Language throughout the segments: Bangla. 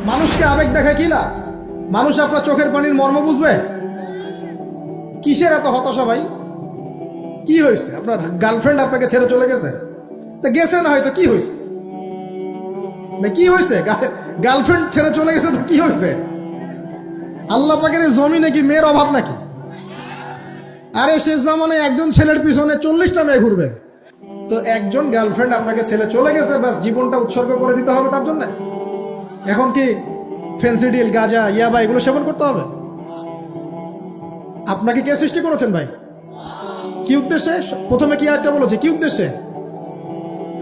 মানুষকে আবেগ দেখায় কি লাভ? মানুষ আপনার চোখের পানির মর্ম বুঝবে? কিসের এত হতাশা ভাই? কি হয়েছে? আপনার গার্লফ্রেন্ড আপনাকে ছেড়ে চলে গেছে? তা গেছে না হয়তো, কি হয়েছে ভাই? কি হয়েছে? গার্লফ্রেন্ড ছেড়ে চলে গেছে তো কি হয়েছে? আল্লাহ পাকের জমিনে কি মেয়ের অভাব নাকি? আরে শেষ জামানায় একজন ছেলের পিছনে 40টা মেয়ে ঘুরবে, তো একজন গার্লফ্রেন্ড আপনাকে ছেলে চলে গেছে, ব্যাস জীবনটা উৎসর্গ করে দিতে হবে তার জন্য? এখন কি ফেন্সিডিল, গাঁজা, ইয়াবা এগুলো সেবন করতে হবে? আপনাকে কে সৃষ্টি করেছেন ভাই? কি উদ্দেশ্যে? প্রথমে কি একটা বলেছে, কি উদ্দেশ্যে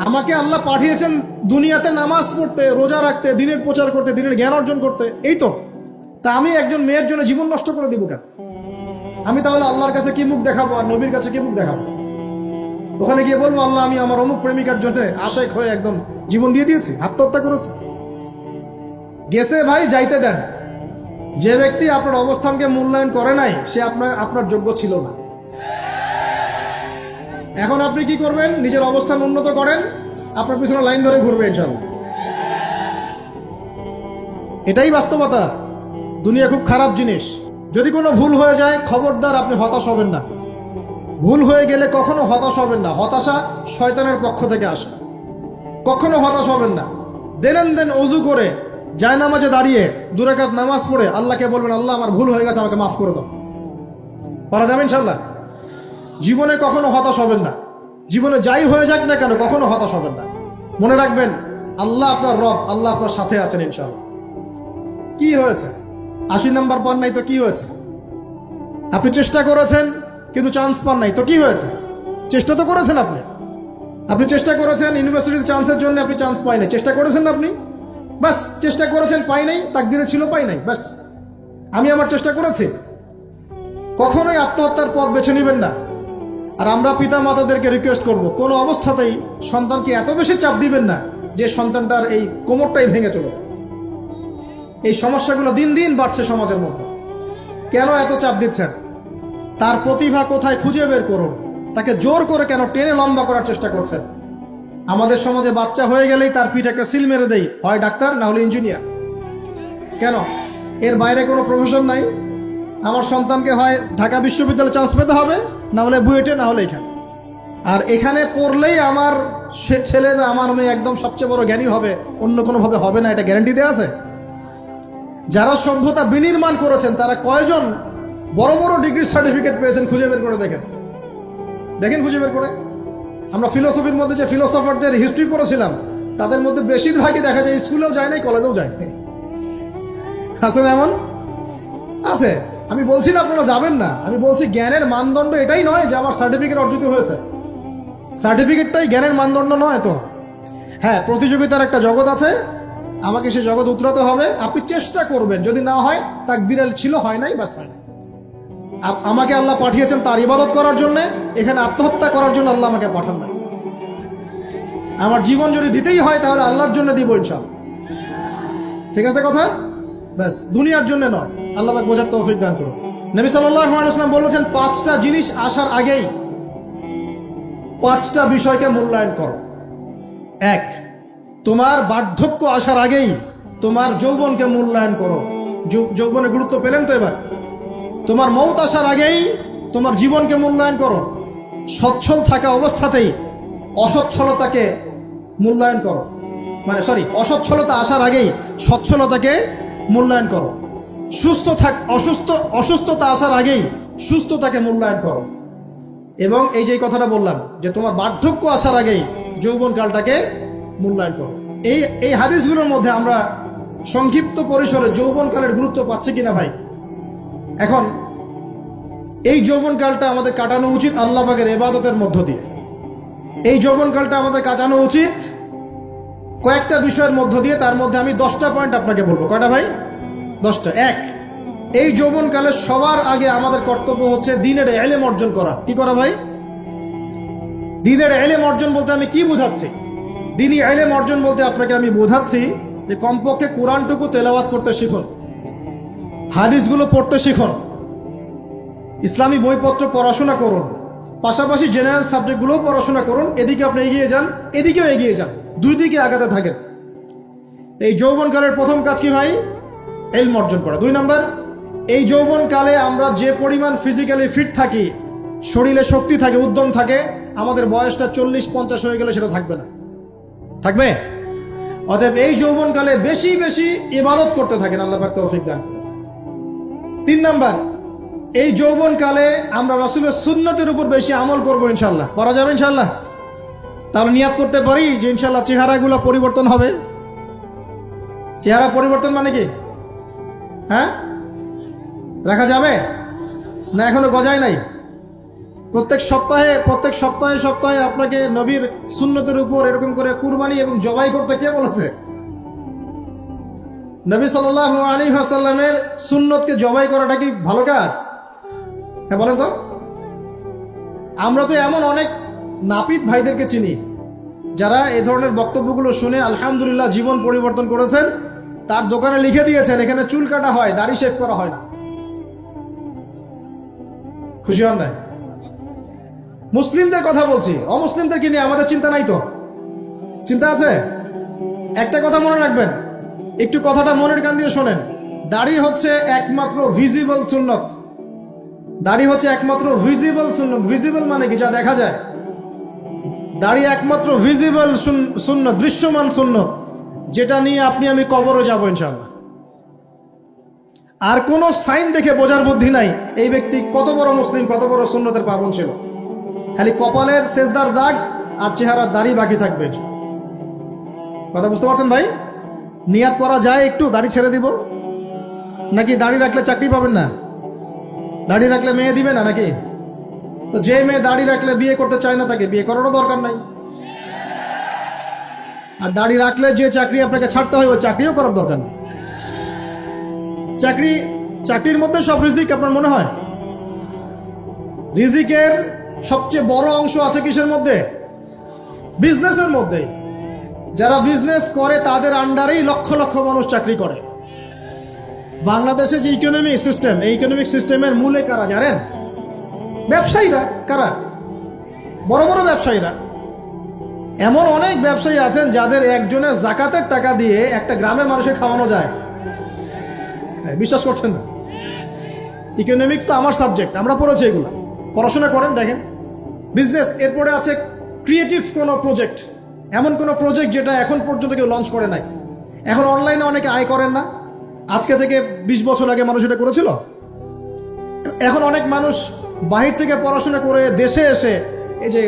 আমাকে আল্লাহ পাঠিয়েছেন? দুনিয়াতে নামাজ পড়তে, রোজা রাখতে, দিনের প্রচার করতে, দিনের জ্ঞান অর্জন করতে, এই তো। তা আমি একজন মেয়ের জন্য জীবন নষ্ট করে দিব কেন? আমি তাহলে আল্লাহর কাছে কি মুখ দেখাবো আর নবীর কাছে কি মুখ দেখাবো? ওখানে গিয়ে বলবো আল্লাহ আমি আমার অমুক প্রেমিকার জন্য আশেক হয়ে একদম জীবন দিয়ে দিয়েছি, আত্মহত্যা করেছি? গেছে ভাই, যাইতে দেন। যে ব্যক্তি আপনার অবস্থানকে মূল্যায়ন করে নাই, সে আপনার যোগ্য ছিল না। এখন আপনি কি করবেন? নিজের অবস্থান উন্নত করেন, আপনার পিছনে লাইন ধরে ঘুরবে ইনশাআল্লাহ। এটাই বাস্তবতা। দুনিয়া খুব খারাপ জিনিস। যদি কোনো ভুল হয়ে যায়, খবরদার আপনি হতাশ হবেন না। ভুল হয়ে গেলে কখনো হতাশ হবেন না। হতাশা শয়তানের পক্ষ থেকে আসে। কখনো হতাশ হবেন না। দেন অজু করে জায়নামাজে দাঁড়িয়ে 2 রাকাত নামাজ পড়ে আল্লাহকে বলবেন, আল্লাহ আমার ভুল হয়ে গেছে, আমাকে মাফ করে দাও। পারা যাবে ইনশাআল্লাহ। জীবনে কখনো হতাশ হবেন না। জীবনে যাই হয়ে যাক না কেন, কখনো হতাশ হবেন না। মনে রাখবেন আল্লাহ আপনার রব, আল্লাহ আপনার সাথে আছেন ইনশাআল্লাহ। কি হয়েছে? 80 নাম্বার পান নাই তো কি হয়েছে? আপনি চেষ্টা করেছেন কিন্তু চান্স পান নাই তো কি হয়েছে? চেষ্টা তো করেছেন আপনি। আপনি চেষ্টা করেছেন ইউনিভার্সিটিতে চান্সের জন্য, আপনি চান্স পাই নাই। চেষ্টা করেছেন না আপনি? বাস, চেষ্টা করেছেন, পাই নাই, তাকদিরে ছিল পাই নাই, বাস। আমি আমার চেষ্টা করেছি। কখনোই আত্মহত্যার পথ বেছে নেবেন না। আর আমরা পিতা মাতাদেরকে রিকোয়েস্ট করব, কোনো অবস্থাতেই সন্তানকে এত বেশি চাপ দিবেন না যে সন্তানটার এই কোমরটাই ভেঙে চলো। এই সমস্যাগুলো দিন দিন বাড়ছে সমাজের মধ্যে। কেন এত চাপ দিচ্ছেন? তার প্রতিভা কোথায় খুঁজে বের করুন। তাকে জোর করে কেন টেনে লম্বা করার চেষ্টা করছেন? আমাদের সমাজে বাচ্চা হয়ে গেলেই তার পিঠে একটা সিল মেরে দেই, হয় ডাক্তার না হলে ইঞ্জিনিয়ার। কেন? এর বাইরে কোনো প্রফেশন নাই? আমার সন্তানকে হয় ঢাকা বিশ্ববিদ্যালয়ে চান্স পেতে হবে, না হলে বুয়েটে, না হলে এখানে। আর এখানে পড়লেই আমার ছেলে বা আমার মেয়ে একদম সবচেয়ে বড় জ্ঞানী হবে, অন্য কোনোভাবে হবে না, এটা গ্যারান্টি দেওয়া আছে? যারা সভ্যতা বিনির্মাণ করেছেন তারা কয়জন বড় বড় ডিগ্রি সার্টিফিকেট পেয়েছেন? খুঁজে বের করে দেখেন, খুঁজে বের করে। আমরা ফিলোসফির মধ্যে যে ফিলোসফারদের হিস্ট্রি পড়েছিলাম, তাদের মধ্যে বেশিরভাগই দেখা যায় স্কুলেও যায় নাই, কলেজেও যায় নাই। আছে না? এমন আছে। আমি বলছি না আপনারা যাবেন না, আমি বলছি জ্ঞানের মানদণ্ড এটাই নয় যে আমার সার্টিফিকেট অর্জিত হয়েছে। সার্টিফিকেটটাই জ্ঞানের মানদণ্ড নয় তো। হ্যাঁ, প্রতিযোগিতার একটা জগৎ আছে, আমাকে সে জগৎ উতরাতে হবে। আপনি চেষ্টা করবেন, যদি না হয় তাকদীরে ছিল, হয় নাই, বাস হয় নাই। আমাকে আল্লাহ পাঠিয়েছেন তার ইবাদত করার জন্য, এখানে আত্মহত্যা করার জন্য আল্লাহ আমাকে পাঠান নাই। আমার জীবন যদি দিতেই হয় তাহলে আল্লাহর জন্য দিব ইনশাআল্লাহ। ঠিক আছে কথা? ব্যাস, দুনিয়ার জন্য নয়। আল্লাহ পাক বোঝার তৌফিক দান করুন। নবী সাল্লাল্লাহু আলাইহি ওয়াসাল্লাম বলেছেন, 5টা জিনিস আসার আগেই 5টা বিষয়কে মূল্যায়ন করো। 1, তোমার বার্ধক্য আসার আগেই তোমার যৌবনকে মূল্যায়ন করো। যৌবনের গুরুত্ব পেলেন তো এবার? তোমার মৌত আসার আগেই তোমার জীবনকে মূল্যায়ন করো। সচ্ছল থাকা অবস্থাতেই অসচ্ছলতাকে মূল্যায়ন করো। অসচ্ছলতা আসার আগেই সচ্ছলতাকে মূল্যায়ন করো। অসুস্থতা আসার আগেই সুস্থতাকে মূল্যায়ন করো। এবং এই যে কথাটা বললাম যে তোমার বার্ধক্য আসার আগেই যৌবনকালটাকে মূল্যায়ন করো। এই হাদিসগুলোর মধ্যে আমরা সংক্ষিপ্ত পরিসরে যৌবনকালের গুরুত্ব পাচ্ছি কিনা ভাই? এখন এই যৌবনকালটা আমাদের কাটানো উচিত আল্লাহ পাকের ইবাদতের মধ্য দিয়ে। এই যৌবনকালটা আমাদের কাটানো উচিত কয়েকটা বিষয়ের মধ্য দিয়ে। তার মধ্যে আমি 10টা পয়েন্ট আপনাকে বলবো। কয়টা ভাই? 10টা। 1, এই যৌবনকালে সবার আগে আমাদের কর্তব্য হচ্ছে দ্বীনের ইলম অর্জন করা। কি করা ভাই? দ্বীনের ইলম অর্জন বলতে আমি কি বোঝাচ্ছি? দ্বীনি ইলম অর্জন বলতে আপনাকে আমি বোঝাচ্ছি যে কমপক্ষে কোরআনটুকু তেলাওয়াত করতে শিখুন, হাদিসগুলো পড়তে শিখুন, ইসলামী বইপত্র পড়াশোনা করুন, পাশাপাশি জেনারেল সাবজেক্টগুলোও পড়াশোনা করুন। এদিকে আপনি এগিয়ে যান, এদিকেও এগিয়ে যান, দুই দিকে আগাতে থাকেন। এই যৌবনকালের প্রথম কাজ কি ভাই? ইলম অর্জন করা। 2 নাম্বার, এই যৌবনকালে আমরা যে পরিমাণ ফিজিক্যালি ফিট থাকি, শরীরে শক্তি থাকে, উদ্যম থাকে, আমাদের বয়সটা 40-50 হয়ে গেলে সেটা থাকবে না, থাকবে? অতএব এই যৌবনকালে বেশি বেশি ইবাদত করতে থাকেন, আল্লাহ পাক তৌফিক দান। 3 নাম্বার, এই যৌবনকালে আমরা রাসূলের সুন্নতের উপর বেশি আমল করবো ইনশাল্লাহ। করা যাবে ইনশাল্লাহ? তাহলে নিয়াত করতে পারি যে ইনশাল্লাহ চেহারাগুলো পরিবর্তন হবে। চেহারা পরিবর্তন মানে কি? হ্যাঁ, রাখা যাবে না? এখনো গজায় নাই। প্রত্যেক সপ্তাহে আপনাকে নবীর সুন্নতের উপর এরকম করে কুরবানি এবং জবাই করতে কে বলেছে? নবী সাল্লাল্লাহু আলাইহি ওয়াসাল্লামের সুন্নতকে জবাই করাটা কি ভালো কাজ? হ্যাঁ বলেন তো। আমরা তো এমন অনেক নাপিত ভাইদেরকে চিনি যারা এই ধরনের বক্তব্যগুলো শুনে আলহামদুলিল্লাহ জীবন পরিবর্তন করেছেন। তার দোকানে লিখে দিয়েছেন এখানে চুল কাটা হয়, দাড়ি শেভ করা হয় না। খুশি হন নাই? মুসলিমদের কথা বলছি, অমুসলিমদেরকে নিয়ে আমাদের চিন্তা নাই তো? চিন্তা আছে? একটা কথা মনে রাখবেন, একটু কথাটা মনের কান দিয়ে শোনেন। দাড়ি হচ্ছে একমাত্র ভিজিবল সুন্নত। দাড়ি হচ্ছে একমাত্র ভিজিবল সুন্নত। ভিজিবল মানে কি? যা দেখা যায়। দাড়ি একমাত্র ভিজিবল সুন্নত, দৃশ্যমান সুন্নত, যেটা নিয়ে আপনি আমি কবরে যাবো ইনশাআল্লাহ। আর কোনো সাইন দেখে বোঝার বুদ্ধি নাই এই ব্যক্তি কত বড় মুসলিম, কত বড় সুন্নতের পাবন ছিল। খালি কপালের সেজদার দাগ আর চেহারার দাড়ি বাকি থাকবে। কথা বুঝতে পারছেন ভাই? নিয়াত করা যায় একটু দাড়ি ছেড়ে দিব, নাকি দাড়ি রাখলে চাকরি পাবেন না? দাড়ি রাখলে মেয়ে দিবে না নাকি? তো যে মেয়ে দাড়ি রাখলে বিয়ে করতে চায় না তাকে বিয়ে করারও দরকার নাই। আর দাড়ি রাখলে যে চাকরি আপনাকে ছাড়তে হয় ওই চাকরিও করার দরকার নেই। চাকরির মধ্যে সব রিজিক আপনার মনে হয়? রিজিকের সবচেয়ে বড় অংশ আছে কিসের মধ্যে? বিজনেসের মধ্যে। যারা বিজনেস করে তাদের আন্ডারেই লক্ষ লক্ষ মানুষ চাকরি করে। বাংলাদেশে যে ইকোনমিক সিস্টেম, এই ইকোনমিক সিস্টেমের মূলে কারা জানেন? ব্যবসায়ীরা। কারা? বড় বড় ব্যবসায়ীরা। এমন অনেক ব্যবসায়ী আছেন যাদের একজনের জাকাতের টাকা দিয়ে একটা গ্রামের মানুষের খাওয়ানো যায়। বিশ্বাস করছেন না? ইকোনমিক তো আমার সাবজেক্ট, আমরা পড়েছি এগুলো, পড়াশোনা করেন, দেখেন। বিজনেস, এরপরে আছে ক্রিয়েটিভ কোনো প্রজেক্ট, এমন কোনো প্রজেক্ট যেটা এখন পর্যন্ত কেউ লঞ্চ করে নাই। এখন অনলাইনে অনেকে আয় করেন না, আজকে থেকে 20 বছর আগে মানুষ এটা করেছিল। এখন অনেক মানুষ বাহির থেকে পড়াশোনা করে দেশে এসে এই যে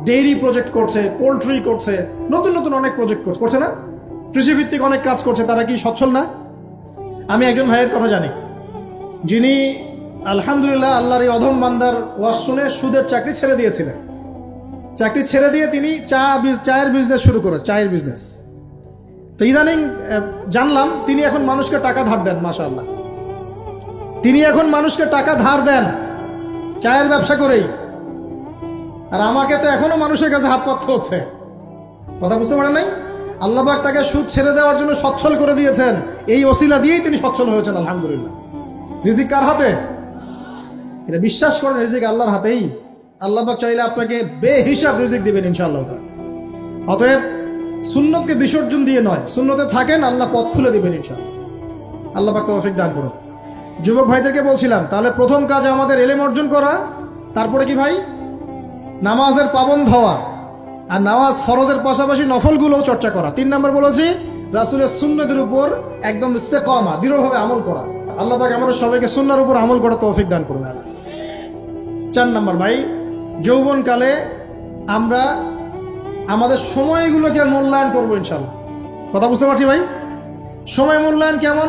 ডেইরি প্রজেক্ট করছে, পোলট্রি করছে, নতুন নতুন অনেক প্রজেক্ট করছে না? কৃষিভিত্তিক অনেক কাজ করছে। তারা কি সচ্ছল না? আমি একজন ভাইয়ের কথা জানি যিনি আলহামদুলিল্লাহ আল্লাহর এই অধম বান্দার ওয়াজ শুনে সুদের চাকরি ছেড়ে দিয়েছিলেন। চাকরি ছেড়ে দিয়ে তিনি চায়ের বিজনেস শুরু করে, চায়ের বিজনেস। তো ইদানিং জানলাম তিনি এখন মানুষকে টাকা ধার দেন। মাশাআল্লাহ, তিনি এখন মানুষকে টাকা ধার দেন চায়ের ব্যবসা করেই। আর আমাকে তো এখনো মানুষের কাছে হাত পাততে হচ্ছে। কথা বুঝতে পারেন নাই? আল্লাহ পাক তাকে সুদ ছেড়ে দেওয়ার জন্য সচ্ছল করে দিয়েছেন। এই ওসিলা দিয়েই তিনি সচ্ছল হয়েছেন আলহামদুলিল্লাহ। রিজিক কার হাতে? এটা বিশ্বাস করেন, রিজিক আল্লাহর হাতেই। আল্লাহ পাক চাইলে আপনাকে বেহিসাব রিজিক দিবেন ইনশাআল্লাহ। অতএব সুন্নতকে বিসর্জন দিয়ে নয়, সুন্নতে থাকেন, আল্লাহ পথ খুলে দিবেন ইনশাআল্লাহ। আল্লাহ পাক তৌফিক দান করুন। যুবক ভাইদেরকে বলছিলাম, তাহলে প্রথম কাজ আমাদের ইলম অর্জন করা। তারপরে কি ভাই? নামাজের পাবন্দ হওয়া, আর নামাজ ফরজের পাশাপাশি নফলগুলোও চর্চা করা। 3 নম্বর বলেছি রাসূলের সুন্নতের উপর একদম ইস্তেকামা, দৃঢ়ভাবে আমল করা। আল্লাহ পাক আমাদের সবাইকে সুন্নাহর উপর আমল করা তৌফিক দান করুন। 4 নম্বর ভাই, যৌবনকালে আমরা আমাদের সময়গুলোকে মূল্যায়ন করবো ইনশাআল্লাহ। কথা বুঝতে পারছি ভাই? সময় মূল্যায়ন কেমন?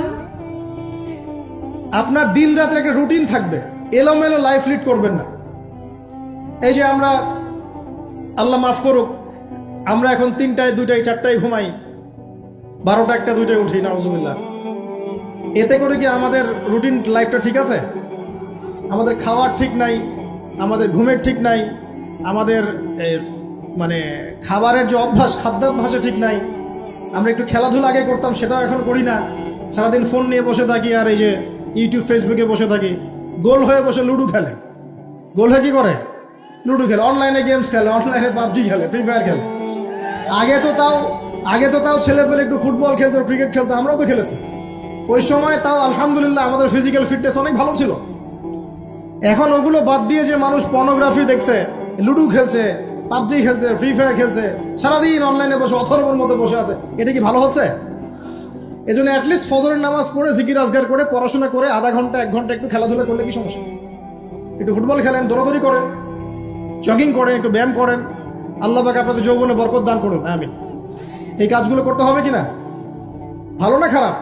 আপনার দিন রাতের একটা রুটিন থাকবে, এলোমেলো লাইফ লিড করবেন না। এই যে আমরা, আল্লাহ মাফ করুক, আমরা এখন 3টায় 2টায় 4টায় ঘুমাই, 12টা 1টা 2টায় উঠি, নাউজুবিল্লাহ। এতে করে কি আমাদের রুটিন লাইফটা ঠিক আছে? আমাদের খাওয়ার ঠিক নাই, আমাদের ঘুমের ঠিক নাই, আমাদের মানে খাবারের যে অভ্যাস, খাদ্যাভ্যাসে ঠিক নাই। আমরা একটু খেলাধুলা আগে করতাম, সেটাও এখন করি না। সারাদিন ফোন নিয়ে বসে থাকি, আর এই যে ইউটিউব ফেসবুকে বসে থাকি। গোল হয়ে বসে লুডো খেলে। গোল হয়ে কি করে? লুডো খেলে, অনলাইনে গেমস খেলে, অনলাইনে পাবজি খেলে, ফ্রি ফায়ার খেলে। আগে তো তাও আগে তো তাও ছেলে পেলে একটু ফুটবল খেলতো, ক্রিকেট খেলতো, আমরাও তো খেলেছি ওই সময়, তাও আলহামদুলিল্লাহ আমাদের ফিজিক্যাল ফিটনেস অনেক ভালো ছিল। এখন ওগুলো বাদ দিয়ে যে মানুষ পর্নোগ্রাফি দেখছে, লুডো খেলছে, পাবজি খেলছে, ফ্রি ফায়ার খেলছে, সারাদিন অনলাইনে বসে অথর্বর মতো বসে আছে, এটা কি ভালো হচ্ছে? এই জন্য অ্যাটলিস্ট ফজরের নামাজ পড়ে জিকির আজগার করে পড়াশোনা করে আধা ঘন্টা 1 ঘন্টা একটু খেলাধুলা করলে কি সমস্যা? একটু ফুটবল খেলেন, দৌড়াদৌড়ি করেন, জগিং করেন, একটু ব্যায়াম করেন, আল্লাহ পাক আপনাদের যৌবনে বরকত দান করুন, আমিন। এই কাজগুলো করতে হবে কিনা? ভালো না খারাপ?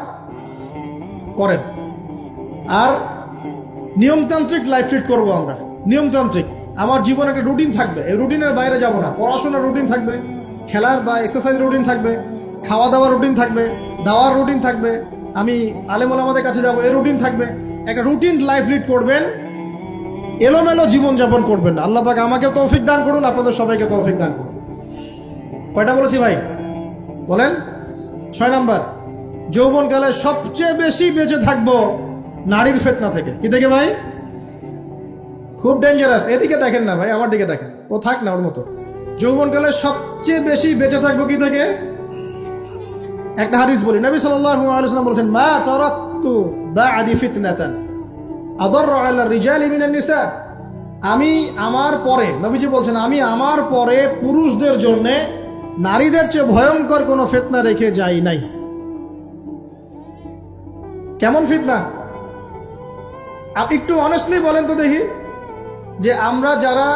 করেন। আর নিয়মতান্ত্রিক লাইফ লিড করবো আমরা, নিয়মতান্ত্রিক। আমার জীবনে একটা রুটিন থাকবে, এই রুটিনের বাইরে যাব না। পড়াশোনার রুটিন থাকবে, খেলার বা এক্সারসাইজ রুটিন থাকবে, খাওয়া দাওয়ার রুটিন থাকবে, দাওয়ার রুটিন থাকবে, আমি আলেম ওলামাদের কাছে যাব, এই রুটিন থাকবে। একটা রুটিন লাইফ লিড করবেন, এলোমেলো জীবনযাপন করবেন না। আল্লাহ পাক আমাকেও তৌফিক দান করুন, আপনাদের সবাইকে তৌফিক দান করুন। কয়টা বলেছি ভাই? বলেন। 6 নাম্বার, যৌবনকালে সবচেয়ে বেশি বেঁচে থাকবো নারীর ফিতনা থেকে। কি থেকে ভাই? খুব ডেঞ্জারাস। এদিকে দেখেন না ভাই, আমার দিকে দেখেন, ও থাক না ওর মতো। যৌবনকালে সবচেয়ে বেশি বেঁচে থাকবো কি থেকে? একটা হাদিস বলি, নবী সাল্লাল্লাহু আলাইহি ওয়াসাল্লাম বলেছেন, মা তারাকতু বা'দি ফিতনাতান আদাররু আলা রিজালি মিনান নিসা। আমি আমার পরে, নবীজি বলছেন, আমি আমার পরে পুরুষদের জন্য নারীদের চেয়ে ভয়ঙ্কর কোনো ফিতনা রেখে যাই নাই। কেমন ফিতনা? আপনি একটু অনেস্টলি বলেন তো দেখি, যে আমরা যারা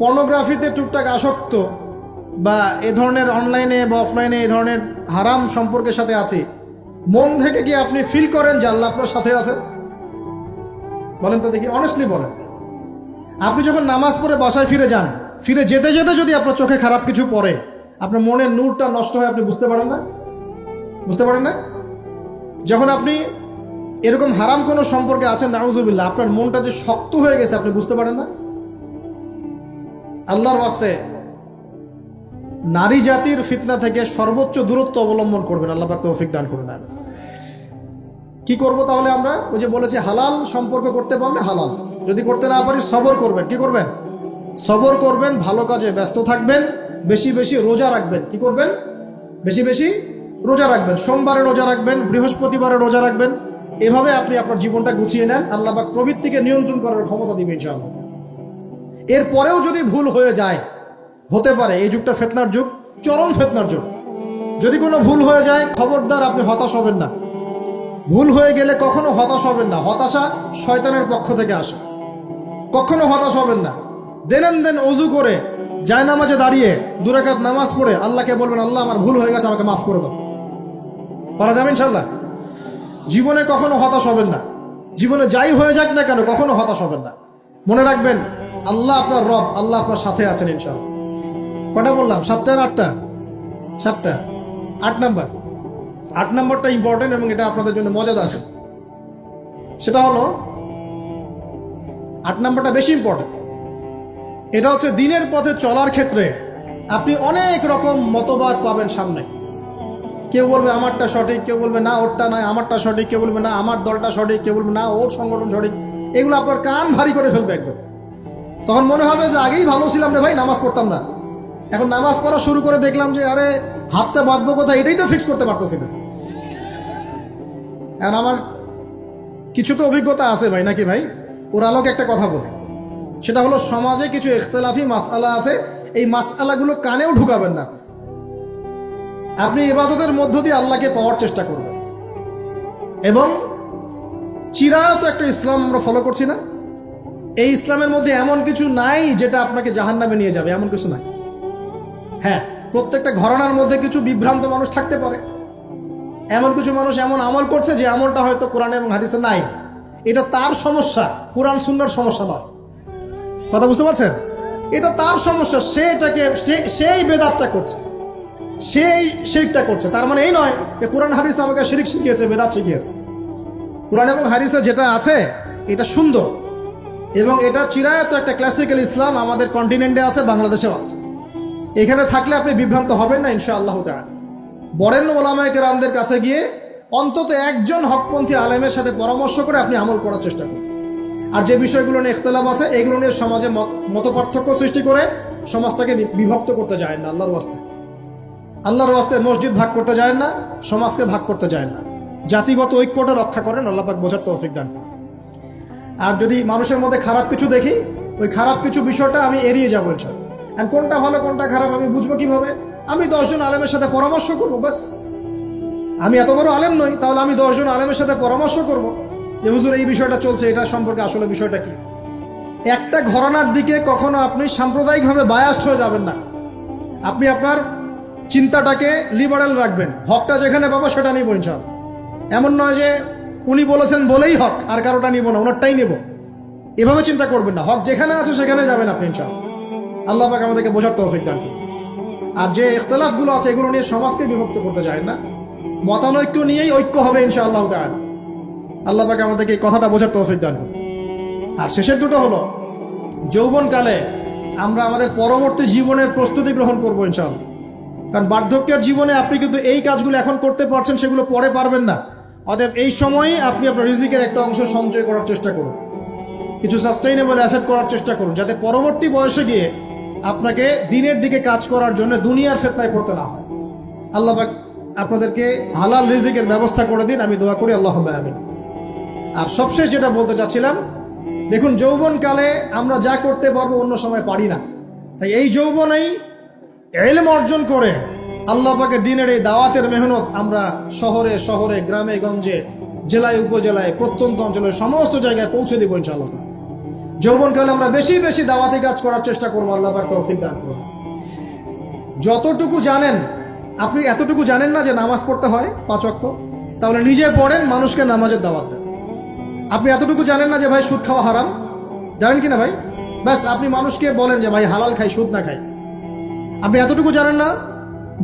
পর্নোগ্রাফিতে টুকটাক আসক্ত বা এ ধরনের অনলাইনে বা অফলাইনে এ ধরনের হারাম সম্পর্কের সাথে আছি, মন থেকে কি আপনি ফিল করেন যে আল্লাহ আপনার সাথে আছে? বলেন তো দেখি, অনেস্টলি বলেন। আপনি যখন নামাজ পড়ে বাসায় ফিরে যান, ফিরে যেতে যেতে যদি আপনার চোখে খারাপ কিছু পড়ে, আপনার মনের নূরটা নষ্ট হয়, আপনি বুঝতে পারেন না? বুঝতে পারেন না? যখন আপনি এরকম হারাম কোনো সম্পর্কে আছেন, নাউজুবিল্লাহ, আপনার মনটা যে শক্ত হয়ে গেছে, আপনি বুঝতে পারেন না? আল্লাহর ওয়াস্তে নারী জাতির ফিতনা থেকে সর্বোচ্চ দূরত্ব অবলম্বন করবেন। আল্লাহ পাক তৌফিক দান করুন। কি করব তাহলে আমরা? ওই যে বলেছি, হালাল সম্পর্ক করতে পারলে হালাল, যদি করতে না পারি সবর করবেন। কি করবেন? সবর করবেন, ভালো কাজে ব্যস্ত থাকবেন, বেশি বেশি রোজা রাখবেন। কি করবেন? বেশি বেশি রোজা রাখবেন। সোমবারে রোজা রাখবেন, বৃহস্পতিবারে রোজা রাখবেন। এভাবে আপনি আপনার জীবনটা গুছিয়ে নেন, আল্লাহ পাক প্রবৃত্তিকে নিয়ন্ত্রণ করার ক্ষমতা দিবেন ইনশাআল্লাহ। এরপরেও যদি ভুল হয়ে যায়, হতে পারে এই যুগটা ফিতনার যুগ, চরম ফিতনার যুগ। যদি কোনো ভুল হয়ে যায়, খবরদার আপনি হতাশ হবেন না। ভুল হয়ে গেলে কখনো হতাশ হবেন না। হতাশা শয়তানের পক্ষ থেকে আসে, কখনো হতাশ হবেন না। দেন অজু করে জায়নামাজে দাঁড়িয়ে 2 রাকাত নামাজ পড়ে আল্লাহকে বলবেন, আল্লাহ আমার ভুল হয়ে গেছে, আমাকে মাফ করে দাও। পারা যাবে ইনশাআল্লাহ। জীবনে কখনো হতাশ হবেন না। জীবনে যাই হয়ে যাক না কেন, কখনো হতাশ হবেন না। মনে রাখবেন, আল্লাহ আপনার রব, আল্লাহ আপনার সাথে আছেন ইনশাআল্লাহ। কটা বললাম? 7টা না 8টা? 7টা। 8 নাম্বার, 8 নাম্বারটা ইম্পর্টেন্ট এবং এটা আপনাদের জন্য মজাদার। সেটা হলো, 8 নাম্বারটা বেশি ইম্পর্টেন্ট। এটা হচ্ছে, দিনের পথে চলার ক্ষেত্রে আপনি অনেক রকম মতবাদ পাবেন সামনে। কেউ বলবে আমারটা সঠিক, কেউ বলবে না ওরটা নয়, আমারটা সঠিক, কেউ বলবে না আমার দলটা সঠিক, কেউ বলবে না ওর সংগঠন সঠিক। এগুলো আপনার কান ভারী করে ফেলবে একদম। তখন মনে হবে যে আগেই ভালো ছিলাম রে ভাই, নামাজ পড়তাম না, এখন নামাজ পড়া শুরু করে দেখলাম যে আরে হাতটা বাঁধবো কোথায়, এটাই তো ফিক্স করতে পারতেছি না। এখন আমার কিছু তো অভিজ্ঞতা আছে ভাই, নাকি ভাই? ওর আলোকে একটা কথা বলে, সেটা হলো, সমাজে কিছু ইখতিলাফি মাসআলা আছে, এই মাসআলাগুলো কানেও ঢুকাবেন না। আপনি ইবাদতের মধ্য দিয়ে আল্লাহকে পাওয়ার চেষ্টা করবেন। এবং চিরায়ত একটা ইসলাম আমরা ফলো করছি না? এই ইসলামের মধ্যে এমন কিছু নাই যেটা আপনাকে জাহান্নামে নিয়ে যাবে, এমন কিছু নাই। হ্যাঁ, প্রত্যেকটা ঘরানার মধ্যে কিছু বিভ্রান্ত মানুষ থাকতে পারে, এমন কিছু মানুষ এমন আমল করছে যে আমলটা হয়তো কোরআন এবং হাদিসে নাই। এটা তার সমস্যা, কোরআন সুন্নাহর সমস্যা নয়। কথা বুঝতে পারছেন? এটা তার সমস্যা, সে এটাকে সেই বেদাতটা করছে, সেই শিরকটা করছে। তার মানে এই নয় যে কোরআন হাদিস আমাকে শিরক শিখিয়েছে, বেদাত শিখিয়েছে। কোরআন এবং হাদিসে যেটা আছে এটা সুন্দর, এবং এটা চিরায়ত একটা ক্লাসিক্যাল ইসলাম আমাদের কন্টিনেন্টে আছে, বাংলাদেশেও আছে। এখানে থাকলে আপনি বিভ্রান্ত হবেন না ইনশাআল্লাহ তাআলা। বরেণ্য ওলামায়ে কেরামদের কাছে গিয়ে অন্তত একজন হকপন্থী আলেমের সাথে পরামর্শ করে আপনি আমল করার চেষ্টা করুন। আর যে বিষয়গুলো নিয়ে ইখতিলাফ আছে, এগুলো নিয়ে সমাজে মতপার্থক্য সৃষ্টি করে সমাজটাকে বিভক্ত করতে যায় না, আল্লাহর ওয়াস্তে। আল্লাহর ওয়াস্তে মসজিদ ভাগ করতে যায় না, সমাজকে ভাগ করতে যায় না, জাতিগত ঐক্যটা রক্ষা করেন। আল্লাহ পাক বোঝার তৌফিক দান। আর যদি মানুষের মধ্যে খারাপ কিছু দেখি, ওই খারাপ কিছু বিষয়টা আমি এড়িয়ে যাবো ইনশাআল্লাহ। আর কোনটা ভালো কোনটা খারাপ আমি বুঝবো কিভাবে? আমি 10 জন আলেমের সাথে পরামর্শ করবো, বাস। আমি এত বড় আলেম নই, তাহলে আমি 10 জন আলেমের সাথে পরামর্শ করবো যে হুজুর এই বিষয়টা চলছে, এটা সম্পর্কে আসলে বিষয়টা কি। একটা ঘরানার দিকে কখনো আপনি সাম্প্রদায়িকভাবে বায়াসড হয়ে যাবেন না। আপনি আপনার চিন্তাটাকে লিবারেল রাখবেন, হকটা যেখানে পাবো সেটা নিব ইনশাআল্লাহ। এমন নয় যে উনি বলেছেন বলেই হক, আর কারোটা নিব না, ওনারটাই নেব, এভাবে চিন্তা করবেন না। হক যেখানে আছে সেখানে যাবেন আপনি ইনশাআল্লাহ। আল্লাহ পাক আমাদেরকে বোঝার তৌফিক দান করুন। আর যে ইখতিলাফগুলো আছে এগুলো নিয়ে সমাজকে বিভক্ত করতে যায় না, মতানৈক্য নিয়েই ঐক্য হবে ইনশাআল্লাহ তাআলা। আল্লাহ পাক আমাদেরকে এই কথাটা বোঝার তৌফিক দান করুন। আর শেষের দুটো হলো, যৌবনকালে আমরা আমাদের পরবর্তী জীবনের প্রস্তুতি গ্রহণ করবো ইনশাআল্লাহ। কারণ বার্ধক্যের জীবনে আপনি কিন্তু এই কাজগুলো এখন করতে পারছেন, সেগুলো পরে পারবেন না। অতএব এই সময়ই আপনি আপনার রিজিকের একটা অংশ সঞ্চয় করার চেষ্টা করুন, কিছু সাস্টেইনেবল অ্যাসেট করার চেষ্টা করুন, যাতে পরবর্তী বয়সে গিয়ে আপনাকে দিনের দিকে কাজ করার জন্য দুনিয়ার ফিতনায় পড়তে না হয়। আল্লাহ পাক আপনাদেরকে হালাল রিজিকের ব্যবস্থা করে দিন, আমি দোয়া করি, আল্লাহুম্মা আমিন। আর সবশেষ যেটা বলতে চাচ্ছিলাম, দেখুন যৌবনকালে আমরা যা করতে পারবো অন্য সময় পারি না, তাই এই যৌবনেই ইলম অর্জন করে আল্লাহ পাকের দিনের এই দাওয়াতের মেহনত আমরা শহরে শহরে, গ্রামে গঞ্জে, জেলায় উপজেলায়, প্রত্যন্ত অঞ্চলের সমস্ত জায়গায় পৌঁছে দেবো ইনশাআল্লাহ। যৌবনকালে আমরা বেশি বেশি দাওয়াতি কাজ করার চেষ্টা করবো, আল্লাহ পাক তৌফিক দান করুন। যতটুকু জানেন, আপনি এতটুকু জানেন না যে নামাজ পড়তে হয় 5 ওয়াক্ত, তাহলে নিজে পড়েন, মানুষকে নামাজের দাওয়াত দেন। আপনি এতটুকু জানেন না যে ভাই সুদ খাওয়া হারাম, জানেন কি না ভাই? ব্যাস আপনি মানুষকে বলেন যে ভাই হালাল খাই, সুদ না খাই। আপনি এতটুকু জানেন না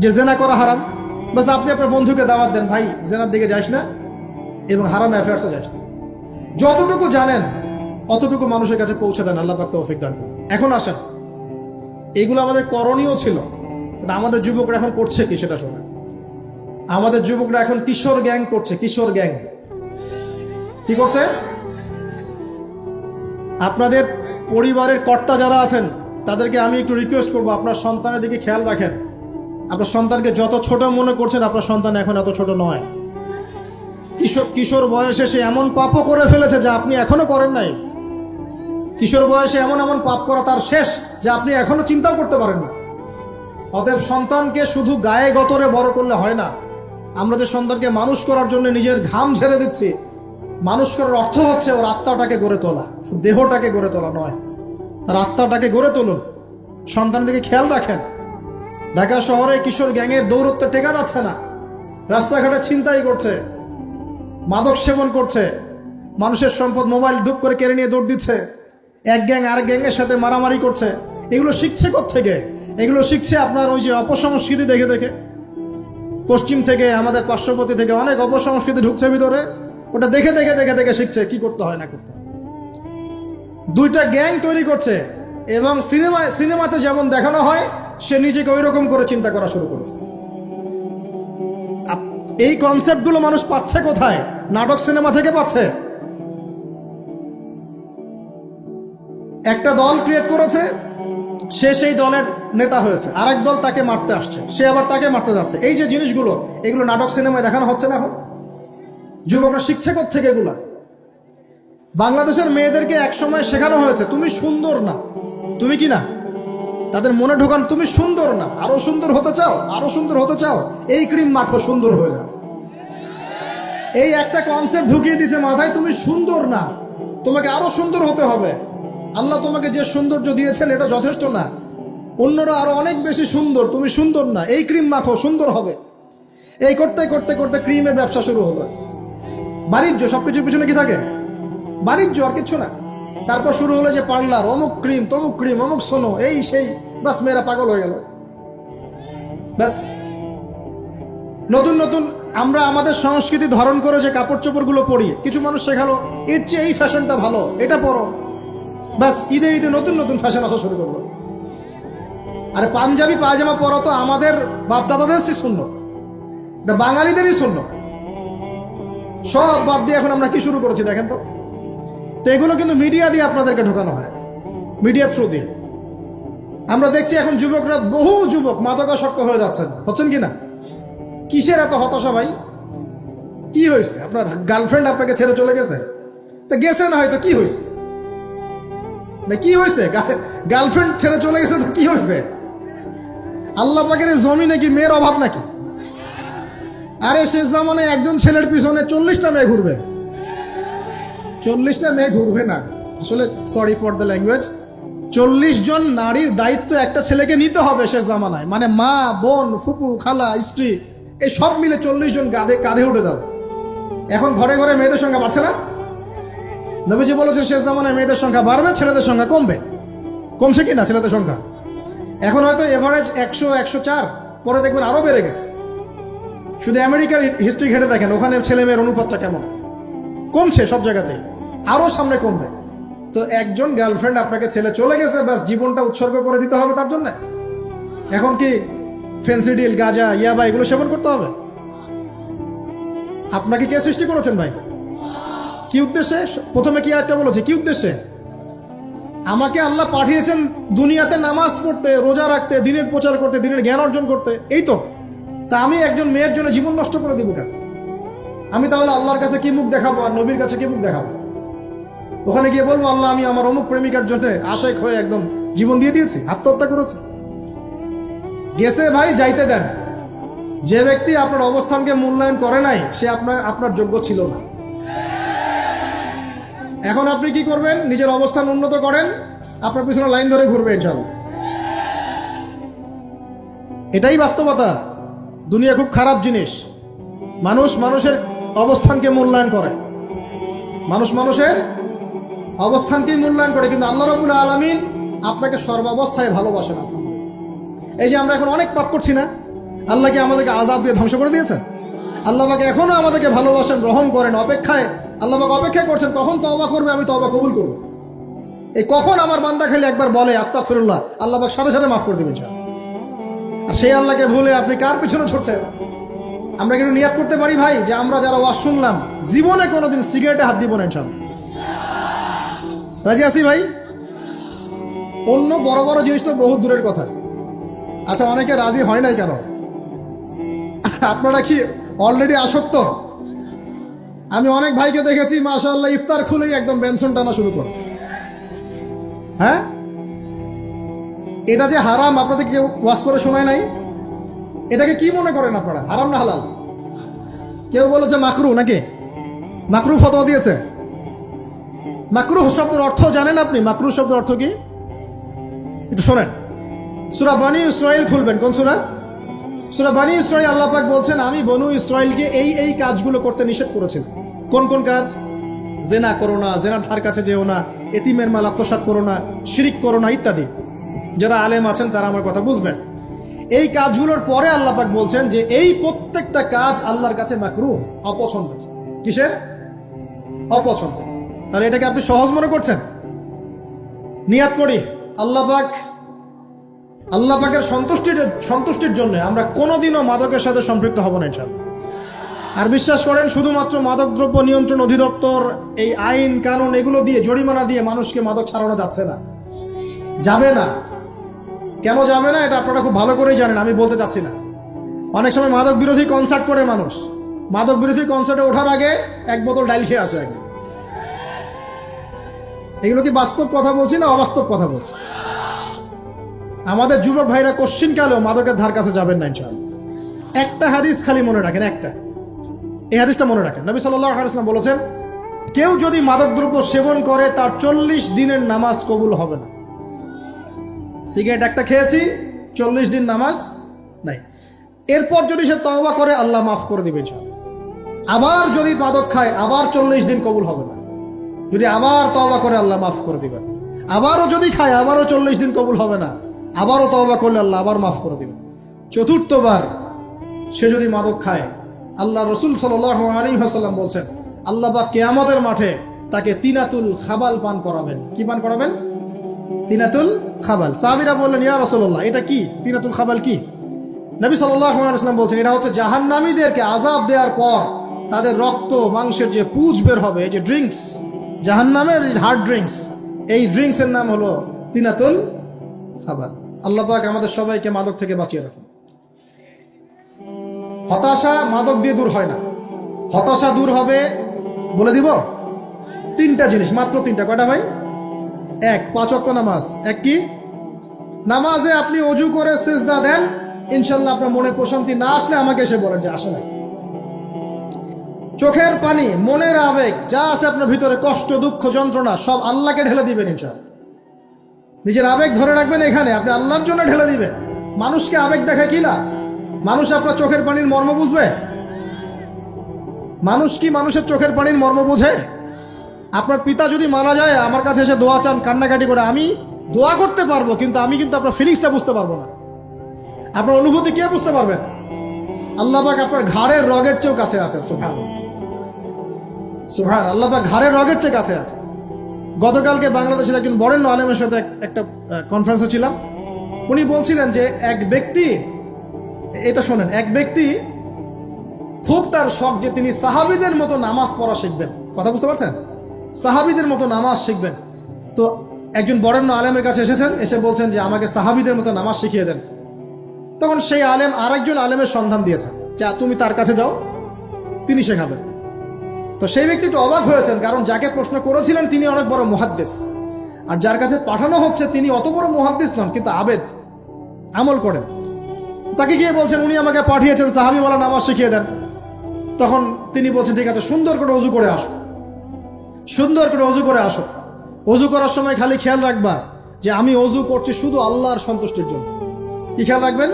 যে জেনা করা হারাম, বাস আপনি আপনার বন্ধুকে দাওয়াত দেন, ভাই জেনার দিকে যাস না এবং হারাম অ্যাফেয়ার্সে যাস না। যতটুকু জানেন অতটুকু মানুষের কাছে পৌঁছে দেন, আল্লাহ পাক তৌফিক দান করুন। এখন আসেন, এগুলো আমাদের করণীয় ছিল, আমাদের যুবকরা এখন করছে কি সেটা শোনেন। আমাদের যুবকরা এখন কিশোর গ্যাং করছে, কিশোর গ্যাং কি করছে? আপনাদের পরিবারের কর্তা যারা আছেন তাদেরকে আমি একটু রিকোয়েস্ট করবো, আপনার সন্তানের দিকে খেয়াল রাখেন। আপনার সন্তানকে যত ছোট মনে করছেন, আপনার সন্তান এখন এত ছোট নয়। কিশোর বয়সে সে এমন পাপও করে ফেলেছে যা আপনি এখনো করেন নাই। কিশোর বয়সে এমন এমন পাপ করা তার শেষ যা আপনি এখনো চিন্তাও করতে পারেন না। অতএব সন্তানকে শুধু গায়ে গতরে বড় করলে হয় না। আমরা যে সন্তানকে মানুষ করার জন্য নিজের ঘাম ঝেড়ে দিচ্ছি, মানুষ করার অর্থ হচ্ছে ওর আত্মাটাকে গড়ে তোলা, শুধু দেহটাকে গড়ে তোলা নয়, তার আত্মাটাকে গড়ে তুলুন। সন্তানের দিকে খেয়াল রাখেন। ঢাকা শহরে কিশোর গ্যাংয়ের দৌরত্ব টেকা যাচ্ছে না, রাস্তাঘাটে ছিনতাই করছে, মাদক সেবন করছে, মানুষের সম্পদ মোবাইল ধূপ করে কেড়ে নিয়ে দৌড় দিচ্ছে, এক গ্যাং আরেক গ্যাংয়ের সাথে মারামারি করছে। এগুলো শিখছে কোত্থেকে? এগুলো শিখছে আপনার ওই যে অপসংস্কৃতি দেখে দেখে। পশ্চিম থেকে, আমাদের পার্শ্ববর্তী থেকে অনেক অপসংস্কৃতি ঢুকছে ভিতরে, ওটা দেখে দেখে দেখে দেখে শিখছে কি করতে হয় না করতে হয়। দুইটা গ্যাং তৈরি করছে এবং সিনেমাতে যেমন দেখানো হয় সে নিজেকে ওই রকম করে চিন্তা করা শুরু করেছে। এই কনসেপ্টগুলো মানুষ পাচ্ছে কোথায়? নাটক সিনেমা থেকে পাচ্ছে। একটা দল ক্রিয়েট করেছে, সে সেই দলের নেতা হয়েছে, আরেক দল তাকে মারতে আসছে, সে আবার তাকে মারতে যাচ্ছে। এই যে জিনিসগুলো, এগুলো নাটক সিনেমায় দেখানো হচ্ছে না এখন? যুবকরা শিখছে কোত্থেকে এগুলা? বাংলাদেশের মেয়েদেরকে একসময় শেখানো হয়েছে তুমি সুন্দর না, তুমি কি না, তাদের মনে ঢোকান তুমি সুন্দর না, আরো সুন্দর হতে চাও, আরো সুন্দর হতে চাও, এই ক্রিম মাখো, সুন্দর হয়ে যাও। এই একটা কনসেপ্ট ঢুকিয়ে দিছে মাথায়, তুমি সুন্দর না, তোমাকে আরো সুন্দর হতে হবে। আল্লাহ তোমাকে যে সৌন্দর্য দিয়েছেন এটা যথেষ্ট না, অন্যরা আরো অনেক বেশি সুন্দর, তুমি সুন্দর না, এই ক্রিম মাখো, সুন্দর হবে। এই করতে করতে করতে ক্রিমের ব্যবসা শুরু হলো। বাণিজ্য, সবকিছুর পিছনে কি থাকে? বাণিজ্য, আর কিছু না। তারপর শুরু হলো যে পার্লার, অমুক ক্রিম, তমুক ক্রিম, অমুক সোনো, এই সেই, বাস মেয়েরা পাগল হয়ে গেল। ব্যাস নতুন নতুন আমরা আমাদের সংস্কৃতি ধারণ করে যে কাপড় চোপড়গুলো পরি, কিছু মানুষ শেখালো এর চেয়ে এই ফ্যাশনটা ভালো, এটা পরো। ব্যাস ঈদে ঈদে নতুন নতুন ফ্যাশন আসা শুরু করলো। আরে পাঞ্জাবি পায়জামা পরা তো আমাদের বাপ দাদাদের শূন্য, এটা বাঙালিদেরই শূন্য। সব বাদ দিয়ে এখন আমরা কি শুরু করেছি দেখেন তো। তো এগুলো কিন্তু মিডিয়া দিয়ে আপনাদেরকে ঢোকানো হয়, মিডিয়ার থ্রু দিয়ে। আমরা দেখছি এখন যুবকরা, বহু যুবক মাদকাসক্ত হয়ে যাচ্ছেন, হচ্ছেন কি না? কিসের এত হতাশা ভাই? কি হয়েছে? আপনার গার্লফ্রেন্ড আপনাকে ছেড়ে চলে গেছে? তা গেছে না হয়তো, কি হয়েছে ভাই? কি হয়েছে? গার্লফ্রেন্ড ছেড়ে চলে গেছে তো কি হয়েছে? আল্লাহ পাকের জমিনে কি মেয়ের অভাব নাকি? আরে শেষ জামানায় একজন ছেলের পিছনে 40টা মেয়ে ঘুরবে। 40টা মেয়ে ঘুরবে না, আসলে সরি ফর দ্য ল্যাঙ্গুয়েজ, 40 জন নারীর দায়িত্ব একটা ছেলেকে নিতে হবে শেষ জামানায়। মানে মা, বোন, ফুপু, খালা, স্ত্রী, এই সব মিলে 40 জন কাঁধে উঠে যাবে। এখন ঘরে ঘরে মেয়েদের সংখ্যা বাড়ছে না? নবীজি বলেছেন শেষ জামানায় মেয়েদের সংখ্যা বাড়বে, ছেলেদের সংখ্যা কমবে। কমছে কি না ছেলেদের সংখ্যা? এখন হয়তো এভারেজ 100, 104, পরে দেখবেন আরো বেড়ে গেছে। শুধু আমেরিকার হিস্ট্রি ঘেটে দেখেন, ওখানে ছেলে মেয়ের অনুপাতটা কেমন। কমছে সব জায়গাতে, আরো সামনে কমবে। তো একজন গার্লফ্রেন্ড আপনাকে ছেলে চলে গেছে, ব্যাস জীবনটা উৎসর্গ করে দিতে হবে তার জন্য? এখন কি ফেন্সিডিল, গাঁজা, ইয়াবা এগুলো সেবন করতে হবে? আপনাকে কে সৃষ্টি করেছেন ভাই? কি উদ্দেশ্যে? প্রথমে কি একটা বলেছে, কি উদ্দেশ্যে? আমাকে আল্লাহ পাঠিয়েছেন দুনিয়াতে নামাজ পড়তে, রোজা রাখতে, দিনের প্রচার করতে, দিনের জ্ঞান অর্জন করতে, এই তো। তা আমি একজন মেয়ের জন্য জীবন নষ্ট করে দিব কেন? আমি তাহলে আল্লাহর কাছে কি মুখ দেখাবো আর নবীর কাছে কি মুখ দেখাবো? ওখানে গিয়ে বলবো আল্লাহ আমি আমার অমুক প্রেমিকার জন্য আশেক হয়ে একদম জীবন দিয়ে দিয়েছি, আত্মহত্যা করেছি? গেছে ভাই, যাইতে দেন। যে ব্যক্তি আপনার অবস্থানকে মূল্যায়ন করে নাই, সে আপনার যোগ্য ছিল না। এখন আপনি কি করবেন? নিজের অবস্থান উন্নত করেন, আপনার পিছনে লাইন ধরে ঘুরবে ইনশাআল্লাহ। এটাই বাস্তবতা। দুনিয়া খুব খারাপ জিনিস। মানুষ মানুষের অবস্থানকে মূল্যায়ন করে, মানুষ মানুষের অবস্থানকেই মূল্যায়ন করে, কিন্তু আল্লাহ রাব্বুল আলামিন আপনাকে সর্বাবস্থায় ভালোবাসেন। এই যে আমরা এখন অনেক পাপ করছি না, আল্লাহ কি আমাদেরকে আযাব দিয়ে ধ্বংস করে দিয়েছেন? আল্লাহ পাক এখনো আমাদেরকে ভালোবাসেন, রহম করেন, অপেক্ষায় আল্লাহ পাক অপেক্ষা করছেন কখন তওবা করবে, আমি তওবা কবুল করব। এই কখন আমার বান্দা খালি একবার বলে আস্তাগফিরুল্লাহ, আল্লাহ পাক সাথে সাথে মাফ করে দিবেন। আর সেই আল্লাহকে ভুলে আপনি কার পিছনে ছুটছেন? আমরা কিন্তু নিয়াত করতে পারি ভাই যে আমরা যারা ওয়াজ শুনলাম জীবনে কোনোদিন সিগারেটে হাত দিব না ইনশাআল্লাহ। রাজি আছি ভাই? অন্য বড় বড় জিনিস তো বহুত দূরের কথা। আচ্ছা, অনেকে রাজি হয় নাই কেন? আপনারা কি অলরেডি আসক্ত? আমি অনেক ভাইকে দেখেছি মাশাআল্লাহ ইফতার খুলেই একদম বেনসন টানা শুরু করে। হ্যাঁ, এটা যে হারাম আপনাদের কেউ ওয়াজ করে শোনায় নাই? এটাকে কি মনে করেন আপনারা, হারাম না হালাল? কেউ বলেছে মাকরু, নাকি মাকরু ফতোয়া দিয়েছে? মাকরু শব্দের অর্থ জানেন আপনি? মাকরু শব্দের অর্থ কি একটু শোনেন। সূরা বনী ইসরাইল খুলবেন। কোন সূরা? সূরা বনী ইসরাইল। আল্লাহ পাক বলছেন আমি বনু ইসরাইলকে এই কাজগুলো করতে নিষেধ করেছি। কোন কোন কাজ? জেনা করো না, জেনার ধার কাছে যেও না, এতিমের মাল আত্মসাৎ করো না, শিরিক করো না, ইত্যাদি। যারা আলেম আছেন তারা আমার কথা বুঝবেন। এই কাজগুলোর পরে আল্লাহ পাক বলছেন যে এই প্রত্যেকটা কাজ আল্লাহর কাছে মাকরুহ, অপছন্দ। কিসের? অপছন্দ। তাহলে এটাকে আপনি সহজ মনে করছেন? নিয়াত করি আল্লাহ পাকের সন্তুষ্টির জন্য আমরা কোনোদিনও মাদকের সাথে সম্পৃক্ত হব না ইনশাআল্লাহ। আর বিশ্বাস করেন, শুধুমাত্র মাদকদ্রব্য নিয়ন্ত্রণ অধিদপ্তর এই আইন কানুন এগুলো দিয়ে, জরিমানা দিয়ে মানুষকে মাদক ছাড়ানো যাচ্ছে না, যাবে না। কেন যাবে না এটা আপনারা খুব ভালো করেই জানেন, আমি বলতে চাচ্ছি না। অনেক সময় মাদক বিরোধী কনসার্ট করে মানুষ, মাদক বিরোধী কনসার্টে ওঠার আগে এক বোতল ডাইল খেয়ে আসে। এগুলো কি বাস্তব কথা বলছি না অবাস্তব কথা বলছি? আমাদের যুবক ভাইরা কোশ্চিন কালেও মাদকের ধার কাছে যাবেন না ইনশাআল্লাহ। একটা হাদিস খালি মনে রাখেন, একটা, এই হাদিসটা মনে রাখেন। নবী সাল্লাল্লাহু আলাইহি ওয়াসাল্লাম বলেছেন কেউ যদি মাদকদ্রব্য সেবন করে তার 40 দিনের নামাজ কবুল হবে না। সিগারেট একটা খেয়েছি, 40 দিন নামাজ নাই। এরপর যদি সে তওবা করে আল্লাহ মাফ করে দিবে ইনশাআল্লাহ। আবার যদি মাদক খায় আবার 40 দিন কবুল হবে না। যদি আবার তওবা করে আল্লাহ মাফ করে দিবেন। আবারও যদি খায় আবারও 40 দিন কবুল হবে না। আবারও তওবা করলে আল্লাহ আবার মাফ করে দিবেন। চতুর্থবার সে যদি মাদক খায়, আল্লাহ রাসূল সাল্লাল্লাহু আলাইহি ওয়াসাল্লাম বলছেন আল্লাহ পাক কিয়ামতের মাঠে তাকে তিনাতুল খাবাল পান করাবেন। কি পান করাবেন? তিনাতুল খাবাল। সাহাবীরা বললেন ইয়া রাসূলুল্লাহ এটা কি? তিনাতুল খাবাল কি? নবী সাল্লাল্লাহু আলাইহি ওয়াসাল্লাম বলছেন এটা হচ্ছে জাহান্নামীদেরকে আযাব দেওয়ার পর তাদের রক্ত মাংসের যে পুঁজ বের হবে, এই যে ড্রিঙ্কস, জাহান্নামের হার্ড ড্রিঙ্কস, এই ড্রিঙ্কসের নাম হলো তিনাতুল খাবাল। আল্লাহ পাক আমাদের সবাইকে মাদক থেকে বাঁচিয়ে রাখুন। হতাশা মাদক দিয়ে দূর হয় না। হতাশা দূর হবে, বলে দিব, তিনটা জিনিস, মাত্র তিনটা। কয়টা ভাই? এক, 5 ওয়াক্ত নামাজ। এক কি? নামাজে আপনি অজু করে সিজদা দেন, ইনশাল্লাহ আপনার মনে প্রশান্তি না আসলে আমাকে এসে বলেন যে আসে নাই। চোখের পানি, মনের আবেগ যা আছে আপনার ভিতরে, কষ্ট, দুঃখ, যন্ত্রণা, সব আল্লাহকে ঢেলে দিবেন ইনশাল্লাহ। নিজের আবেগ ধরে রাখবেন এখানে, আপনি আল্লাহর জন্য ঢেলে দিবেন। মানুষকে আবেগ দেখে কি লাভ? মানুষ আপনার চোখের পানির মর্ম বুঝবে? মানুষ কি মানুষের চোখের পানির মর্ম বোঝে? আপনার পিতা যদি মারা যায়, আমার কাছে এসে দোয়া চান কান্নাকাটি করে, আমি দোয়া করতে পারবো, কিন্তু আমি কিন্তু আপনার ফিলিংসটা বুঝতে পারবো না। আপনার অনুভূতি কে বুঝতে পারবেন? আল্লাহ পাক আপনার ঘাড়ের রগের চেয়েও কাছে আছে। সুবহান সুবহান, আল্লাহ পাক ঘাড়ের রগের চেয়ে কাছে আছে। গতকালকে বাংলাদেশের একজন বরেণ্য আলেমের সাথে একটা কনফারেন্সে ছিলাম। উনি বলছিলেন যে এক ব্যক্তি, এটা শোনেন, এক ব্যক্তি খুব তার শখ যে তিনি সাহাবীদের মতো নামাজ পড়া শিখবেন। কথা বুঝতে পারছেন? সাহাবীদের মতো নামাজ শিখবেন। তো একজন বরেণ্য আলেমের কাছে এসেছেন, এসে বলছেন যে আমাকে সাহাবীদের মতো নামাজ শিখিয়ে দেন। তখন সেই আলেম আরেকজন আলেমের সন্ধান দিয়েছেন, যে তুমি তার কাছে যাও, তিনি শেখাবেন। তো সেই ব্যক্তি একটু অবাক হয়েছেন, কারণ যাকে প্রশ্ন করেছিলেন তিনি অনেক বড় মুহাদ্দিস, আর যার কাছে পাঠানো হচ্ছে তিনি অত বড় মুহাদ্দিস নন, কিন্তু আবেদ, আমল করেন। তাকে গিয়ে বলছেন উনি আমাকে পাঠিয়েছেন সাহাবীওয়ালা নামাজ শিখিয়ে দেন। তখন তিনি বলছেন ঠিক আছে, সুন্দর করে অজু করে আসো, সুন্দর করে অজু করে আসো। অজু করার সময় খালি খেয়াল রাখবা যে আমি অজু করছি শুধু আল্লাহর সন্তুষ্টির জন্য। কি খেয়াল রাখবেন?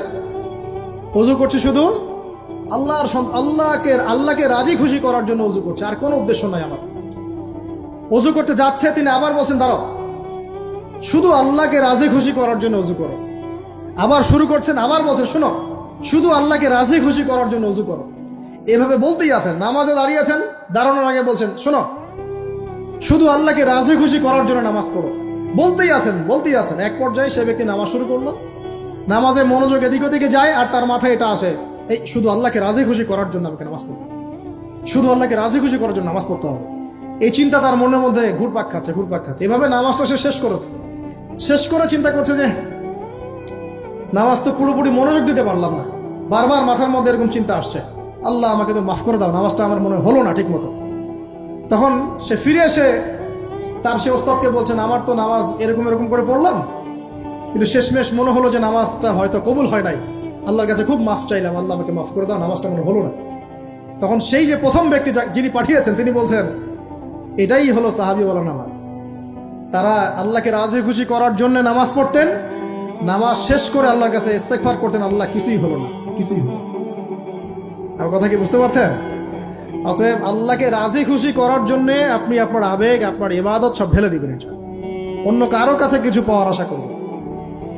অজু করছি শুধু আল্লাহকে রাজি খুশি করার জন্য অজু করছে, আর কোনো উদ্দেশ্য নাই আমার। অজু করতে যাচ্ছে, তিনি আবার বলছেন দাঁড়াও, শুধু আল্লাহকে রাজি খুশি করার জন্য অজু করো। আবার শুরু করছেন, আবার বলছেন শোনো, শুধু আল্লাহকে রাজি খুশি করার জন্য অজু করো। এভাবে বলতেই আছেন, নামাজে দাঁড়িয়েছেন, দাঁড়ানোর আগে বলছেন শোনো, শুধু আল্লাহকে রাজি খুশি করার জন্য নামাজ পড়ো। বলতেই আছেন। এক পর্যায়ে সে ব্যক্তি নামাজ শুরু করলো, নামাজে মনোযোগ এদিক ওদিকে যায়, আর তার মাথায় এটা আসে, এই শুধু আল্লাহকে রাজি খুশি করার জন্য আমাকে নামাজ পড়তে হবে, শুধু আল্লাহকে রাজি খুশি করার জন্য নামাজ পড়তে হবে। এই চিন্তা তার মনের মধ্যে ঘুরপাক খাচ্ছে। এভাবে নামাজটা সে শেষ করেছে। শেষ করে চিন্তা করছে যে নামাজ তো পুরোপুরি মনোযোগ দিতে পারলাম না। বারবার মাথার মধ্যে এরকম চিন্তা আসছে, আল্লাহ আমাকে তো মাফ করে দাও, নামাজটা আমার মনে হলো না ঠিক মতো। তখন সে ফিরে এসে তার সে ওস্তাদকে বলছেন, আমার তো নামাজ এরকম করে পড়লাম, কিন্তু শেষমেশ মনে হলো যে নামাজটা হয়তো কবুল হয় নাই, আল্লাহর কাছে খুব মাফ চাইলাম, আল্লাহ আমাকে মাফ করে দাও, নামাজটা মনে হলো না। তখন সেই যে প্রথম ব্যক্তি যিনি পাঠিয়েছেন তিনি বলছেন, এটাই হলো সাহাবীওয়ালা নামাজ। তারা আল্লাহকে রাজি খুশি করার জন্য নামাজ পড়তেন, নামাজ শেষ করে আল্লাহর কাছে ইস্তেগফার করতেন, আল্লাহ কিছুই হলো না, কিছুই হলো। আমার কথা কি বুঝতে পারছেন? অতএব আল্লাহকে রাজি খুশি করার জন্য আপনি আপনার আবেগ, আপনার ইবাদত সব ঢেলে দিবেন, অন্য কারো কাছে কিছু পাওয়ার আশা করবেন।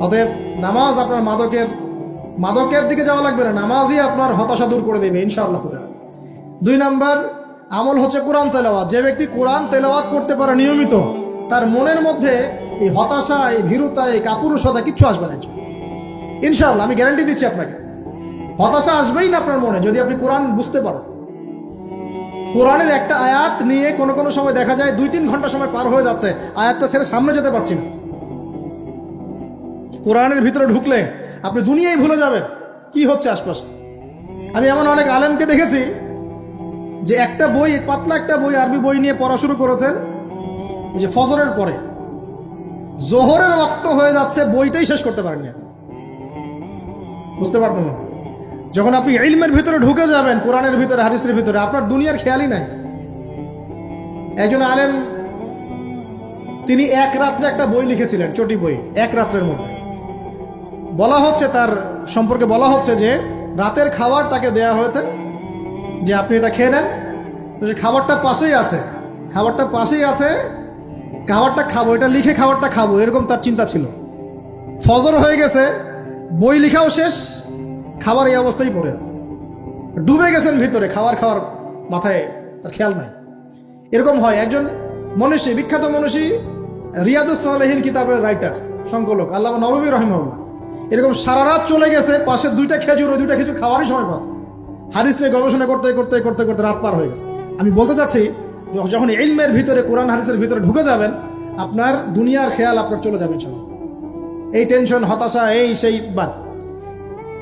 অতএব নামাজ আপনার মাদকের দিকে যাওয়া লাগবে না, নামাজই আপনার হতাশা দূর করে দেবে ইনশাআল্লাহ। 2 নাম্বার আমল হচ্ছে কোরআন তেলাওয়াত। যে ব্যক্তি কোরআন তেলাওয়াত করতে পারে নিয়মিত, তার মনের মধ্যে এই হতাশা, এই ভীরুতা, এই কাপুরুষতা কিচ্ছু আসবে না ইনশাআল্লাহ। আমি গ্যারান্টি দিচ্ছি আপনাকে, হতাশা আসবেই না আপনার মনে, যদি আপনি কোরআন বুঝতে পারেন। কোরআনের একটা আয়াত নিয়ে কোনো সময় দেখা যায় 2-3 ঘন্টা সময় পার হয়ে যাচ্ছে, আয়াতটা ছেড়ে সামনে যেতে পারছি না। কোরআনের ভিতরে ঢুকলে আপনি দুনিয়ায় ভুলে যাবেন কি হচ্ছে আশপাশে। আমি এমন অনেক আলেমকে দেখেছি যে একটা বই, পাতলা একটা বই, আরবি বই নিয়ে পড়া শুরু করেছেন, যে ফজরের পরে জোহরের ওয়াক্ত হয়ে যাচ্ছে, বইটাই শেষ করতে পারেননি। বুঝতে পারবেন না, যখন আপনি ইলমের ভিতরে ঢুকে যাবেন, কোরআনের ভিতরে, হাদিসের ভিতরে, আপনার দুনিয়ার খেয়ালই নাই। একজন আলেম, তিনি এক রাত্রে একটা বই লিখেছিলেন, চটি বই, এক রাত্রের মধ্যে। বলা হচ্ছে, তার সম্পর্কে বলা হচ্ছে যে রাতের খাবার তাকে দেয়া হয়েছে, যে আপনি এটা খেয়ে নেন। খাবারটা পাশেই আছে, খাবারটা খাবো, এটা লিখে খাবারটা খাবো, এরকম তার চিন্তা ছিল। ফজর হয়ে গেছে, বই লিখাও শেষ, খাবার এই অবস্থায় পড়ে আছে, ডুবে গেছেন ভিতরে, খাওয়ার মাথায় তার খেয়াল নাই। এরকম হয়। একজন মনীষী, বিখ্যাত মনীষী, রিয়াদুস সালেহীন কিতাবের রাইটার, সংকলক আল্লামা নববী রাহিমাহুল্লাহ, এরকম সারা রাত চলে গেছে, পাশে 2টা খেজুর, ওই 2টা খেজুর খাওয়ারই সময় পান। হাদিস নিয়ে গবেষণা করতে রাত পার হয়ে গেছে। আমি বলতে চাচ্ছি, যখন ইলমের ভিতরে, কোরআন হাদিসের ভিতরে ঢুকে যাবেন, আপনার দুনিয়ার খেয়াল আপনার চলে যাবে ইনশাআল্লাহ। এই টেনশন, হতাশা, এই সেই বাদ।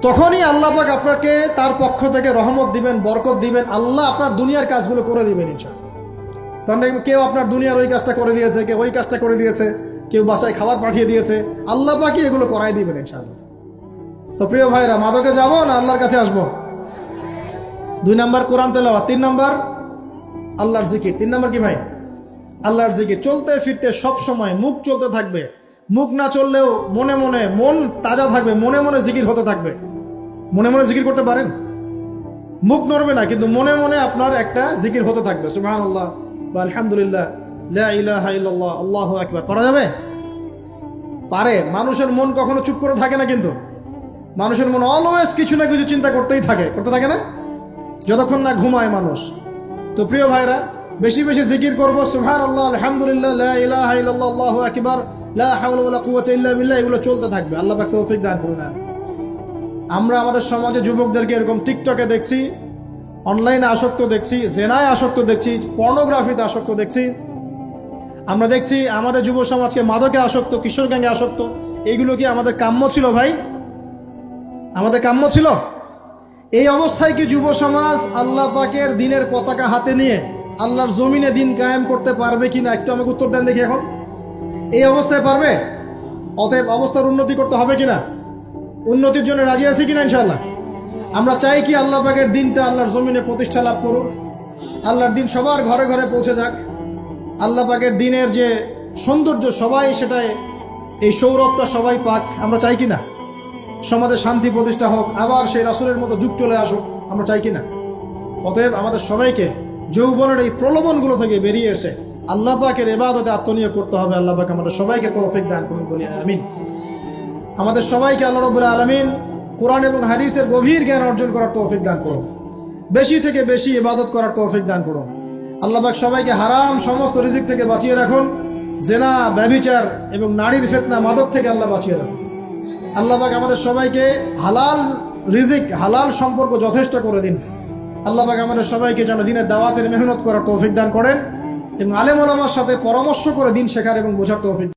তখনই আল্লাহ পাক আপনাকে তার পক্ষ থেকে রহমত দিবেন, বরকত দিবেন, আল্লাহ আপনার দুনিয়ার কাজগুলো করে দিবেন ইনশাআল্লাহ। তখন দেখবেন কেউ আপনার দুনিয়ার ওই কাজটা করে দিয়েছে, কেউ ওই কাজটা করে দিয়েছে, কেউ বাসায় খাবার পাঠিয়ে দিয়েছে, আল্লাহ পাকই এগুলো করাই দিবেন ইনশাআল্লাহ। তো প্রিয় ভাইরা, মাদকে যাব না আল্লাহর কাছে আসবো? 2 নাম্বার কোরআন তেলাওয়াত, 3 নাম্বার আল্লাহর জিকির। 3 নাম্বার কি ভাই? আল্লাহর জিকির। চলতে ফিরতে সব সময় মুখ চলতে থাকবে, মুখ না চললেও মনে মনে মন তাজা থাকবে, মনে মনে জিকির হতে থাকবে। মনে মনে জিকির করতে পারেন? মুখ নড়বে না, কিন্তু মনে মনে আপনার একটা জিকির হতে থাকবে, সুবহানাল্লাহ বা আলহামদুলিল্লাহ, লা ইলাহা ইল্লাল্লাহ, আল্লাহু আকবার। পারা যাবে? পারে। মানুষের মন কখনো চুপ করে থাকে না, কিন্তু মানুষের মন অলওয়েজ কিছু না কিছু চিন্তা করতেই থাকে, করতে থাকে না, যতক্ষণ না ঘুমায় মানুষ। তো প্রিয় ভাইরা, বেশি বেশি জিকির করবো, সুবহানাল্লাহ, আলহামদুলিল্লাহ, লা ইলাহা ইল্লাল্লাহ, আল্লাহু আকবার, লা হাওলা ওয়ালা কুওয়াতা ইল্লা বিল্লাহ, এগুলো চলতে থাকবে। আল্লাহ পাক তৌফিক দান করুন। আমরা আমাদের সমাজে যুবকদেরকে এরকম টিকটকে দেখছি, অনলাইনে আসক্ত দেখছি, জেনায় আসক্ত দেখছি, পর্নোগ্রাফিতে আসক্ত দেখছি। আমরা দেখছি আমাদের যুব সমাজকে মাদকে আসক্ত, কিশোর গ্যাংয়ে আসক্ত। এইগুলো কি আমাদের কাম্য ছিল ভাই? আমাদের কাম্য ছিল? এই অবস্থায় কি যুব সমাজ আল্লাহ পাকের দিনের পতাকা হাতে নিয়ে আল্লাহর জমিনে দিন কায়েম করতে পারবে কিনা, একটু আমাকে উত্তর দেন দেখি। এখন এই অবস্থায় পারবে? অতএব অবস্থার উন্নতি করতে হবে কিনা? উন্নতির জন্য রাজি আছি কিনা ইনশাআল্লাহ? আমরা চাই কি আল্লাহ পাকের দিনটা আল্লাহর জমিনে প্রতিষ্ঠা লাভ করুক, আল্লাহর দিন সবার ঘরে ঘরে পৌঁছে যাক, আল্লাহ পাকের দিনের যে সৌন্দর্য সবাই সেটাই, এই সৌরভটা সবাই পাক। আমরা চাই কিনা? সমাজে শান্তি প্রতিষ্ঠা হোক, আবার সেই রাসূলের মতো যুগ চলে আসুক, আমরা চাই কিনা? অতএব আমাদের সবাইকে যৌবনের এই প্রলোভনগুলো থেকে বেরিয়ে এসে আল্লাহ পাকের ইবাদতে আত্মনিয়োগ করতে হবে। আল্লাহ পাক আমাদের সবাইকে তৌফিক দান করুন, বলি আমিন। আমাদের সবাইকে আল্লাহ রাব্বুল আলামিন কোরআন এবং হাদিসের গভীর জ্ঞান অর্জন করার তৌফিক দান করুন, বেশি থেকে বেশি ইবাদত করার তৌফিক দান করুন। আল্লাহ পাক সবাইকে হারাম সমস্ত রিজিক থেকে বাঁচিয়ে রাখুন, জেনা, ব্যভিচার এবং নারীর ফিতনা, মাদক থেকে আল্লাহ বাঁচিয়ে রাখুন। আল্লাহ পাক আমাদের সবাইকে হালাল রিজিক, হালাল সম্পর্ক যথেষ্ট করে দিন। আল্লাহ পাক আমাদের সবাইকে যেন দিনের দাওয়াতের মেহনত করার তৌফিক দান করেন এবং আলেম ওলামার সাথে পরামর্শ করে দিন শেখার এবং বোঝার তৌফিক